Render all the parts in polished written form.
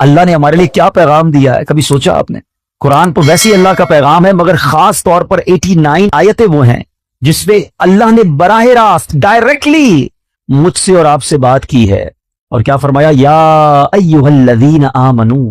اللہ نے ہمارے لیے کیا پیغام دیا ہے، کبھی سوچا آپ نے؟ قرآن تو ویسے اللہ کا پیغام ہے، مگر خاص طور پر 89 آیتیں وہ ہیں جس میں اللہ نے براہ راست ڈائریکٹلی مجھ سے اور آپ سے بات کی ہے، اور کیا فرمایا؟ یا ایھا الذین آمنو،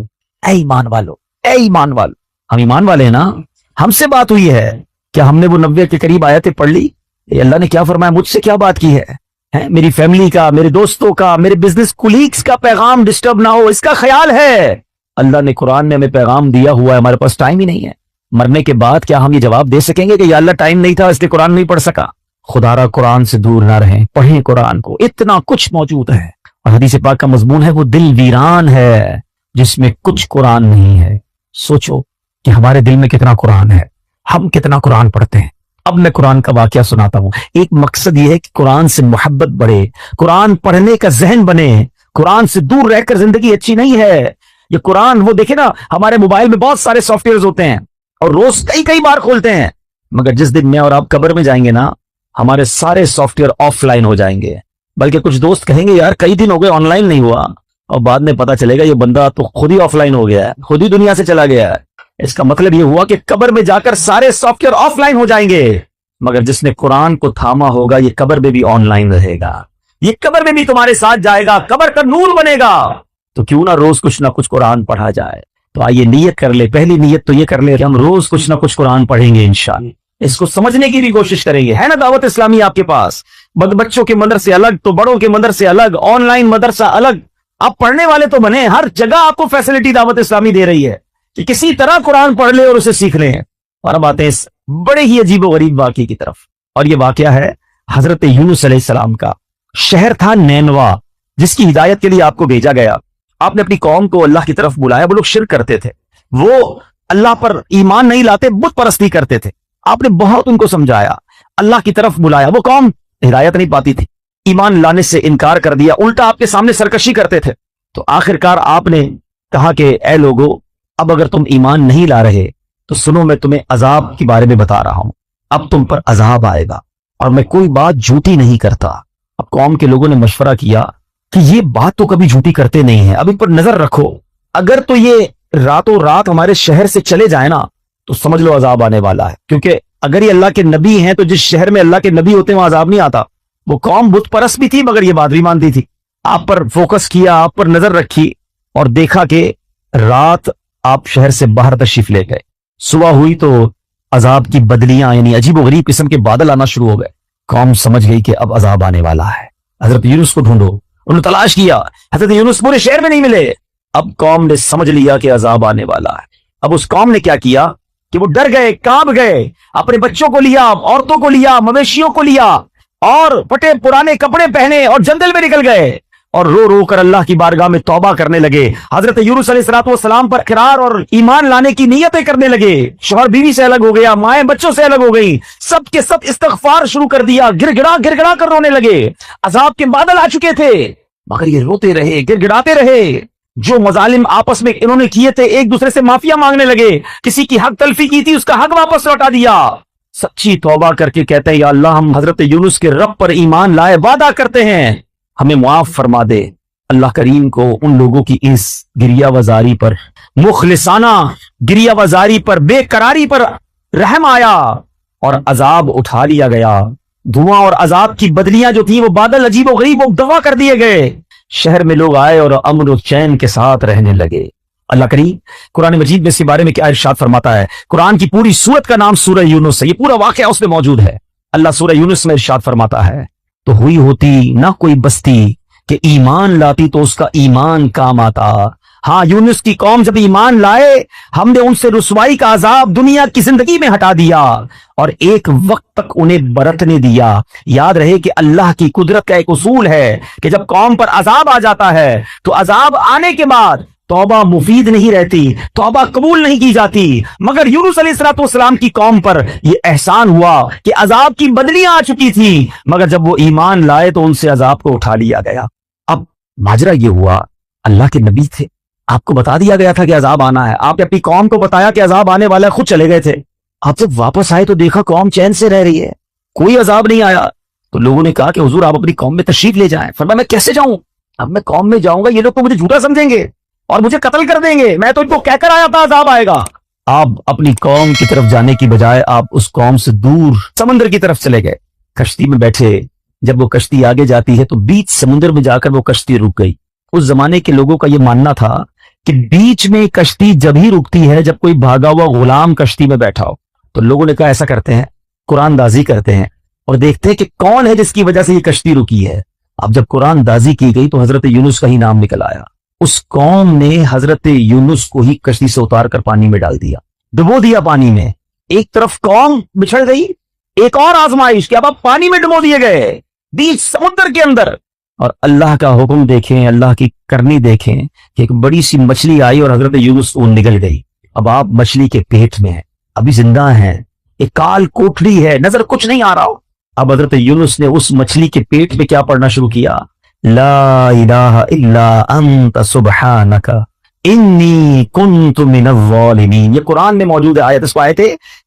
اے ایمان والو، اے ایمان والو۔ ہم ایمان والے ہیں نا، ہم سے بات ہوئی ہے، کیا ہم نے وہ 90 کے قریب آیتیں پڑھ لی؟ اللہ نے کیا فرمایا؟ مجھ سے کیا بات کی ہے؟ میری فیملی کا، میرے دوستوں کا، میرے بزنس کولیگز کا پیغام ڈسٹرب نہ ہو، اس کا خیال ہے۔ اللہ نے قرآن میں ہمیں پیغام دیا ہوا ہے، ہمارے پاس ٹائم ہی نہیں ہے۔ مرنے کے بعد کیا ہم یہ جواب دے سکیں گے کہ یا اللہ ٹائم نہیں تھا اس لیے قرآن نہیں پڑھ سکا؟ خدا را قرآن سے دور نہ رہیں، پڑھیں قرآن کو، اتنا کچھ موجود ہے۔ اور حدیث پاک کا مضمون ہے وہ دل ویران ہے جس میں کچھ قرآن نہیں ہے۔ سوچو کہ ہمارے دل میں کتنا قرآن ہے، ہم کتنا قرآن پڑھتے ہیں۔ اب میں قرآن کا واقعہ سناتا ہوں۔ ایک مقصد یہ ہے کہ قرآن سے محبت بڑھے، قرآن پڑھنے کا ذہن بنے۔ قرآن سے دور رہ کر زندگی اچھی نہیں ہے۔ یہ قرآن، وہ دیکھیں نا، ہمارے موبائل میں بہت سارے سافٹ ویئرز ہوتے ہیں اور روز کئی بار کھولتے ہیں، مگر جس دن میں اور آپ قبر میں جائیں گے نا، ہمارے سارے سافٹ ویئر آف لائن ہو جائیں گے۔ بلکہ کچھ دوست کہیں گے یار کئی دن ہو گئے آن لائن نہیں ہوا، اور بعد میں پتا چلے گا یہ بندہ تو خود ہی آف لائن ہو گیا ہے، خود ہی دنیا سے چلا گیا ہے۔ اس کا مطلب یہ ہوا کہ قبر میں جا کر سارے سافٹ ویئر آف لائن ہو جائیں گے، مگر جس نے قرآن کو تھاما ہوگا یہ قبر میں بھی آن لائن رہے گا، یہ قبر میں بھی تمہارے ساتھ جائے گا، قبر کا نور بنے گا۔ تو کیوں نہ روز کچھ نہ کچھ قرآن پڑھا جائے؟ تو آئیے نیت کر لے، پہلی نیت تو یہ کر لے کہ ہم روز کچھ نہ کچھ قرآن پڑھیں گے انشاءاللہ۔ اس کو سمجھنے کی بھی کوشش کریں گے۔ ہے نا دعوت اسلامی آپ کے پاس؟ بچوں کے مدرسے الگ تو بڑوں کے مدرسے الگ، آن لائن مدرسہ الگ۔ آپ پڑھنے والے تو بنے، ہر جگہ آپ کو فیسلٹی دعوت اسلامی دے رہی ہے کہ کسی طرح قرآن پڑھ لے اور اسے سیکھ لیں۔ اور اب آتے ہیں اس بڑے ہی عجیب و غریب واقعے کی طرف، اور یہ واقعہ ہے حضرت یونس علیہ السلام کا۔ شہر تھا نینوا جس کی ہدایت کے لیے آپ کو بھیجا گیا۔ آپ نے اپنی قوم کو اللہ کی طرف بلایا، وہ لوگ شرک کرتے تھے، وہ اللہ پر ایمان نہیں لاتے، بت پرستی کرتے تھے۔ آپ نے بہت ان کو سمجھایا، اللہ کی طرف بلایا، وہ قوم ہدایت نہیں پاتی تھی، ایمان لانے سے انکار کر دیا، الٹا آپ کے سامنے سرکشی کرتے تھے۔ تو آخرکار آپ نے کہا کہ اے لوگو، اب اگر تم ایمان نہیں لا رہے تو سنو، میں تمہیں عذاب کے بارے میں بتا رہا ہوں، اب تم پر عذاب آئے گا، اور میں کوئی بات جھوٹی نہیں کرتا۔ اب قوم کے لوگوں نے مشورہ کیا کہ یہ بات تو کبھی جھوٹی کرتے نہیں ہیں، اب ان پر نظر رکھو، اگر تو یہ راتوں رات ہمارے شہر سے چلے جائیں نا تو سمجھ لو عذاب آنے والا ہے، کیونکہ اگر یہ اللہ کے نبی ہیں تو جس شہر میں اللہ کے نبی ہوتے ہیں وہاں عذاب نہیں آتا۔ وہ قوم بت پرست بھی تھی مگر یہ بات بھی مانتی تھی۔ آپ پر فوکس کیا، آپ پر نظر رکھی، اور دیکھا کہ رات آپ شہر سے باہر تشریف لے گئے، صبح ہوئی تو عذاب کی بدلیاں یعنی عجیب و غریب قسم کے بادل آنا شروع ہو گئے۔ قوم سمجھ گئی کہ اب عذاب آنے والا ہے، حضرت یونس کو ڈھونڈو۔ انہوں نے تلاش کیا، حضرت یونس پورے شہر میں نہیں ملے۔ اب قوم نے سمجھ لیا کہ عذاب آنے والا ہے۔ اب اس قوم نے کیا کیا کہ وہ ڈر گئے، کانپ گئے، اپنے بچوں کو لیا، عورتوں کو لیا، مویشیوں کو لیا، اور پھٹے پرانے کپڑے پہنے اور جنگل میں نکل گئے، اور رو رو کر اللہ کی بارگاہ میں توبہ کرنے لگے۔ حضرت یونس علیہ السلام پر اقرار اور ایمان لانے کی نیتیں کرنے لگے۔ شوہر بیوی سے الگ ہو گیا، مائیں بچوں سے الگ ہو گئی، سب کے سب استغفار شروع کر دیا، گر گڑا کر رونے لگے۔ عذاب کے بادل آ چکے تھے مگر یہ روتے رہے، گر گڑاتے رہے۔ جو مظالم آپس میں انہوں نے کیے تھے، ایک دوسرے سے معافیا مانگنے لگے، کسی کی حق تلفی کی تھی اس کا حق واپس لوٹا دیا۔ سچی توبہ کر کے کہتے ہیں یا اللہ، ہم حضرت یونس کے رب پر ایمان لائے، وعدہ کرتے ہیں ہمیں معاف فرما دے۔ اللہ کریم کو ان لوگوں کی اس گریہ وزاری پر، مخلصانہ گریہ وزاری پر، بے قراری پر رحم آیا اور عذاب اٹھا لیا گیا۔ دھواں اور عذاب کی بدلیاں جو تھیں، وہ بادل عجیب و غریب وہ دفع کر دیے گئے۔ شہر میں لوگ آئے اور امن و چین کے ساتھ رہنے لگے۔ اللہ کریم قرآن مجید میں اس کے بارے میں کیا ارشاد فرماتا ہے؟ قرآن کی پوری سورت کا نام سورہ یونس ہے، یہ پورا واقعہ اس میں موجود ہے۔ اللہ سورہ یونس میں ارشاد فرماتا ہے، تو ہوئی ہوتی نہ کوئی بستی کہ ایمان لاتی تو اس کا ایمان کام آتا۔ ہاں، یونس کی قوم جب ایمان لائے، ہم نے ان سے رسوائی کا عذاب دنیا کی زندگی میں ہٹا دیا اور ایک وقت تک انہیں برتنے دیا۔ یاد رہے کہ اللہ کی قدرت کا ایک اصول ہے کہ جب قوم پر عذاب آ جاتا ہے تو عذاب آنے کے بعد توبہ مفید نہیں رہتی، توبہ قبول نہیں کی جاتی۔ مگر یونس علیہ السلام کی قوم پر یہ احسان ہوا کہ عذاب کی بدلیاں آ چکی تھی، مگر جب وہ ایمان لائے تو ان سے عذاب کو اٹھا لیا گیا۔ اب ماجرا یہ ہوا، اللہ کے نبی تھے، آپ کو بتا دیا گیا تھا کہ عذاب آنا ہے، آپ نے اپنی قوم کو بتایا کہ عذاب آنے والا ہے، خود چلے گئے تھے۔ آپ جب واپس آئے تو دیکھا قوم چین سے رہ رہی ہے، کوئی عذاب نہیں آیا۔ تو لوگوں نے کہا کہ حضور آپ اپنی قوم میں تشریف لے جائیں۔ فرمایا میں کیسے جاؤں؟ اب میں قوم میں جاؤں گا، یہ لوگ تو مجھے جھوٹا سمجھیں گے، اور مجھے قتل کر دیں گے, میں تو ان کو کہہ کر آیا تھا عذاب آئے گا. آپ اپنی قوم کی طرف جانے کی بجائے آپ اس قوم سے دور سمندر کی طرف چلے گئے, کشتی میں بیٹھے. جب وہ کشتی آگے جاتی ہے تو بیچ سمندر میں جا کر وہ کشتی رک گئی. اس زمانے کے لوگوں کا یہ ماننا تھا کہ بیچ میں کشتی جب ہی رکتی ہے جب کوئی بھاگا ہوا غلام کشتی میں بیٹھا ہو. تو لوگوں نے کہا ایسا کرتے ہیں, قرآن دازی کرتے ہیں اور دیکھتے ہیں کہ کون ہے جس کی وجہ سے یہ کشتی رکی ہے. اب جب قرآن دازی کی گئی تو حضرت یونس کا ہی نام نکل آیا. اس قوم نے حضرت یونس کو ہی کشتی سے اتار کر پانی میں ڈال دیا, ڈبو دیا پانی میں. ایک طرف قوم بچھڑ گئی, ایک اور آزمائش کہ اب آپ پانی میں ڈبو دیے گئے بیچ سمندر کے اندر. اور اللہ کا حکم دیکھیں, اللہ کی کرنی دیکھیں کہ ایک بڑی سی مچھلی آئی اور حضرت یونس وہ نگل گئی. اب آپ مچھلی کے پیٹ میں ہیں, ابھی زندہ ہیں, ایک کال کوٹڑی ہے, نظر کچھ نہیں آ رہا ہو. اب حضرت یونس نے اس مچھلی کے پیٹ میں کیا پڑھنا شروع کیا, لا الہ الا انت سبحانک انی کنت من الظالمین. یہ قرآن میں موجود ہے آیت, اس کو آیت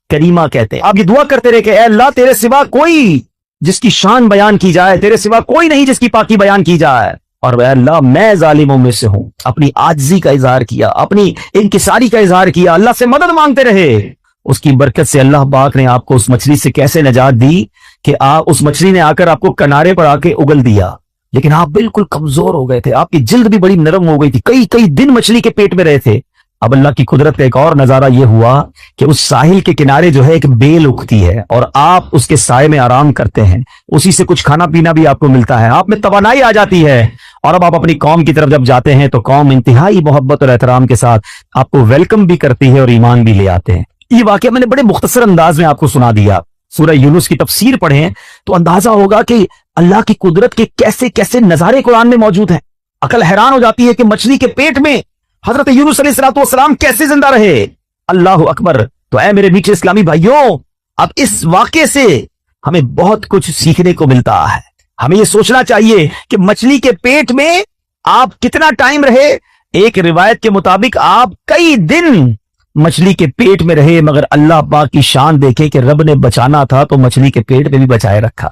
کریمہ کہتے ہیں. آپ یہ دعا کرتے رہے کہ اے اللہ تیرے سوا کوئی جس کی شان بیان کی جائے, تیرے سوا کوئی نہیں جس کی پاکی بیان کی جائے, اور اے اللہ میں ظالموں میں سے ہوں. اپنی عاجزی کا اظہار کیا, اپنی انکساری کا اظہار کیا, اللہ سے مدد مانگتے رہے. اس کی برکت سے اللہ پاک نے آپ کو اس مچھلی سے کیسے نجات دی کہ اس مچھلی نے آ کر آپ کو کنارے پر آ کے اگل دیا. لیکن آپ بالکل کمزور ہو گئے تھے, آپ کی جلد بھی بڑی نرم ہو گئی تھی, کئی کئی دن مچھلی کے پیٹ میں رہے تھے. اب اللہ کی قدرت کا ایک اور نظارہ یہ ہوا کہ اس ساحل کے کنارے جو ہے ایک بیل اگتی ہے اور آپ اس کے سائے میں آرام کرتے ہیں, اسی سے کچھ کھانا پینا بھی آپ کو ملتا ہے, آپ میں توانائی آ جاتی ہے. اور اب آپ اپنی قوم کی طرف جب جاتے ہیں تو قوم انتہائی محبت اور احترام کے ساتھ آپ کو ویلکم بھی کرتی ہے اور ایمان بھی لے آتے ہیں. یہ واقعہ میں نے بڑے مختصر انداز میں آپ کو سنا دیا. سورہ یونس کی تفسیر پڑھیں تو اندازہ ہوگا کہ اللہ کی قدرت کے کیسے کیسے نظارے قرآن میں موجود ہیں. عقل حیران ہو جاتی ہے کہ مچھلی کے پیٹ میں حضرت یونس علیہ الصلوۃ والسلام کیسے زندہ رہے. اللہ اکبر. تو اے میرے میٹھے اسلامی بھائیوں, اب اس واقعے سے ہمیں بہت کچھ سیکھنے کو ملتا ہے. ہمیں یہ سوچنا چاہیے کہ مچھلی کے پیٹ میں آپ کتنا ٹائم رہے. ایک روایت کے مطابق آپ کئی دن مچھلی کے پیٹ میں رہے, مگر اللہ پاک کی شان دیکھے کہ رب نے بچانا تھا تو مچھلی کے پیٹ میں بھی بچائے رکھا.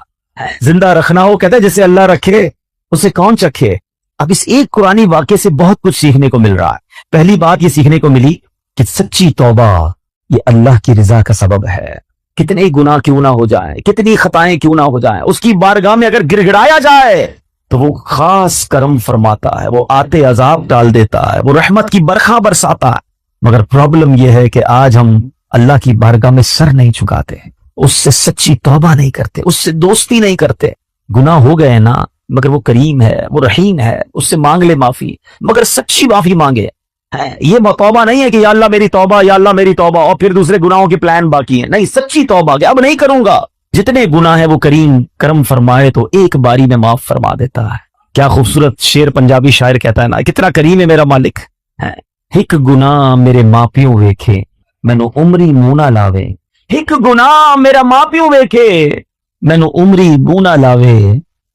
زندہ رکھنا ہو کہتا ہے جسے اللہ رکھے اسے کون چکھے. اب اس ایک قرآنی واقعے سے بہت کچھ سیکھنے کو مل رہا ہے. پہلی بات یہ سیکھنے کو ملی کہ سچی توبہ یہ اللہ کی رضا کا سبب ہے. کتنے گناہ کیوں نہ ہو جائیں, کتنی خطائیں کیوں نہ ہو جائیں, اس کی بارگاہ میں اگر گر گڑایا جائے تو وہ خاص کرم فرماتا ہے, وہ آتے عذاب ڈال دیتا ہے, وہ رحمت کی برکھاں برساتا ہے. مگر پرابلم یہ ہے کہ آج ہم اللہ کی بارگاہ میں سر نہیں جھکاتے, اس سے سچی توبہ نہیں کرتے, اس سے دوستی نہیں کرتے. گناہ ہو گئے نا, مگر وہ کریم ہے, وہ رحیم ہے, اس سے مانگ لے معافی, مگر سچی معافی مانگے. یہ توبہ نہیں ہے کہ یا اللہ میری توبہ, یا اللہ میری توبہ, اور پھر دوسرے گناہوں کے پلان باقی ہیں. نہیں, سچی توبہ کہ اب نہیں کروں گا. جتنے گناہ ہیں وہ کریم کرم فرمائے تو ایک باری میں معاف فرما دیتا ہے. کیا خوبصورت شعر پنجابی شاعر کہتا ہے نا, کتنا کریم ہے میرا مالک. ایک گناہ میرے ماں پیو ویکھے مینو عمری منہ نہ لاوے. ایک گناہ میرا ماں پیو ویکھے مینو عمری منہ نہ لاوے.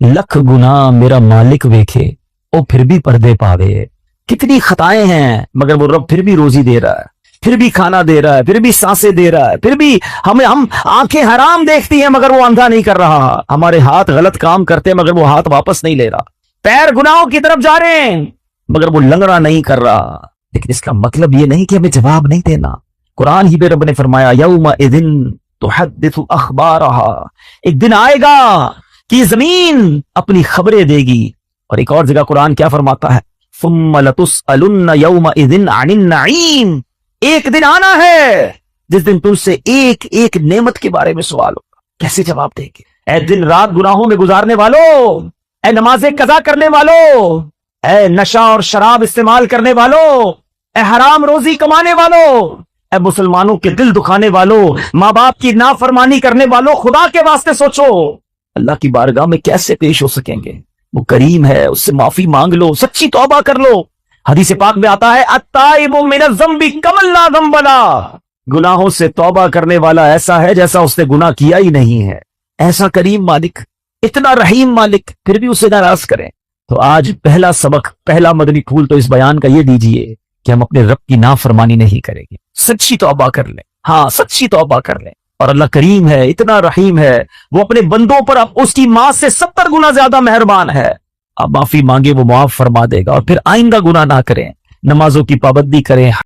لکھ گناہ میرا مالک ویکھے او پھر بھی پردے پاوے. کتنی خطائیں ہیں مگر وہ رب پھر بھی روزی دے رہا ہے, پھر بھی کھانا دے رہا ہے, پھر بھی سانسیں دے رہا ہے, پھر بھی ہم آنکھیں حرام دیکھتی ہیں مگر وہ اندھا نہیں کر رہا. ہمارے ہاتھ غلط کام کرتے ہیں مگر وہ ہاتھ واپس نہیں لے رہا. پیر گناہوں کی طرف جا رہے ہیں مگر وہ لنگڑا نہیں کر رہا. لیکن اس کا مطلب یہ نہیں کہ ہمیں جواب نہیں دینا. قرآن ہی پہ رب نے فرمایا یومئذ تحدث اخبارہا, ایک دن آئے گا کہ زمین اپنی خبریں دے گی. اور ایک اور جگہ قرآن کیا فرماتا ہے, ثم لتسألن یومئذ عن النعیم, ایک دن آنا ہے جس دن تم سے ایک ایک نعمت کے بارے میں سوال ہوگا. کیسے جواب دیں گے؟ اے دن رات گناہوں میں گزارنے والو, اے نمازیں قضا کرنے والو, اے نشہ اور شراب استعمال کرنے والو, اے حرام روزی کمانے والو, اے مسلمانوں کے دل دکھانے والو, ماں باپ کی نافرمانی کرنے والو, خدا کے واسطے سوچو اللہ کی بارگاہ میں کیسے پیش ہو سکیں گے. وہ کریم ہے, اس سے معافی مانگ لو, سچی توبہ کر لو. حدیث پاک میں آتا ہے التائب من الذنب کمن لا ذنب لہ, گناہوں سے توبہ کرنے والا ایسا ہے جیسا اس نے گناہ کیا ہی نہیں ہے. ایسا کریم مالک, اتنا رحیم مالک, پھر بھی اسے ناراض کریں. تو آج پہلا سبق, پہلا مدنی پھول تو اس بیان کا یہ دیجئے کہ ہم اپنے رب کی نافرمانی نہیں کریں گے, سچی توبہ کر لیں. ہاں, سچی توبہ کر لیں. اور اللہ کریم ہے, اتنا رحیم ہے, وہ اپنے بندوں پر اس کی ماں سے 70 گنا زیادہ مہربان ہے. اب معافی مانگے وہ معاف فرما دے گا, اور پھر آئندہ گناہ نہ کریں. نمازوں کی پابندی کریں.